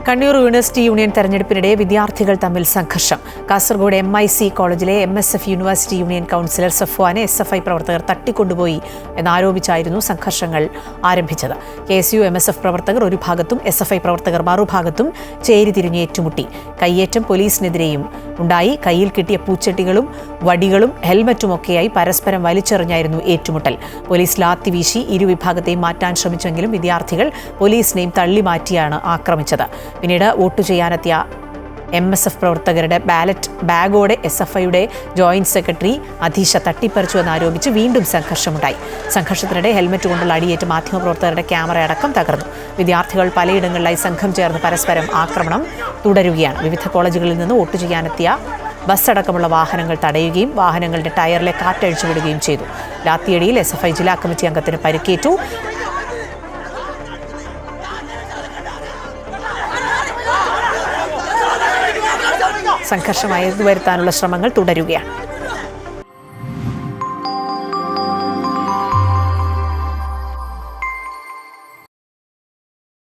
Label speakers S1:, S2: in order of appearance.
S1: Kannur university union തെരഞ്ഞെടുപ്പിനിടെ വിദ്യാർത്ഥികൾ തമ്മിൽ സംഘർഷം. കാസർഗോഡ് MIC കോളേജിലെ MSF യൂണിവേഴ്സിറ്റി യൂണിയൻ കൗൺസിലർ സഫ്വാനെ SFI പ്രവർത്തകർ തട്ടിക്കൊണ്ടുപോയി എന്നാരോപിച്ചായിരുന്നു സംഘർഷങ്ങൾ ആരംഭിച്ചത്. KSU MSF പ്രവർത്തകർ ഒരു ഭാഗത്തും SFI പ്രവർത്തകർ മറുഭാഗത്തും ചേരിതിരിഞ്ഞ് ഏറ്റുമുട്ടി. കയ്യേറ്റം പോലീസിനെതിരെയും ഉണ്ടായി. കയ്യിൽ കിട്ടിയ പൂച്ചട്ടികളും വടികളും ഹെൽമറ്റുമൊക്കെയായി പരസ്പരം വലിച്ചെറിഞ്ഞായിരുന്നു ഏറ്റുമുട്ടൽ. പോലീസ് ലാത്തി വീശി ഇരുവിഭാഗത്തെയും മാറ്റാൻ ശ്രമിച്ചെങ്കിലും വിദ്യാർത്ഥികൾ പോലീസിനെയും തള്ളിമാറ്റിയാണ് ആക്രമിച്ചത്. പിന്നീട് വോട്ട് ചെയ്യാനെത്തിയ MSF പ്രവർത്തകരുടെ ബാലറ്റ് ബാഗോടെ SFIയുടെ ജോയിന്റ് സെക്രട്ടറി അധീഷ തട്ടിപ്പറിച്ചു എന്നാരോപിച്ച് വീണ്ടും സംഘർഷമുണ്ടായി. സംഘർഷത്തിനിടെ ഹെൽമറ്റ് കൊണ്ടുള്ള അടിയേറ്റ് മാധ്യമപ്രവർത്തകരുടെ ക്യാമറ അടക്കം തകർന്നു. വിദ്യാർത്ഥികൾ പലയിടങ്ങളിലായി സംഘം ചേർന്ന് പരസ്പരം ആക്രമണം തുടരുകയാണ്. വിവിധ കോളേജുകളിൽ നിന്ന് വോട്ട് ചെയ്യാനെത്തിയ ബസ് അടക്കമുള്ള വാഹനങ്ങൾ തടയുകയും വാഹനങ്ങളുടെ ടയറിലെ കാറ്റഴിച്ചുവിടുകയും ചെയ്തു. ലാത്തിയടിയിൽ SFI ജില്ലാ കമ്മിറ്റി അംഗത്തിന് പരിക്കേറ്റു. സംഘർഷം വരുത്താനുള്ള ശ്രമങ്ങൾ തുടരുകയാണ്.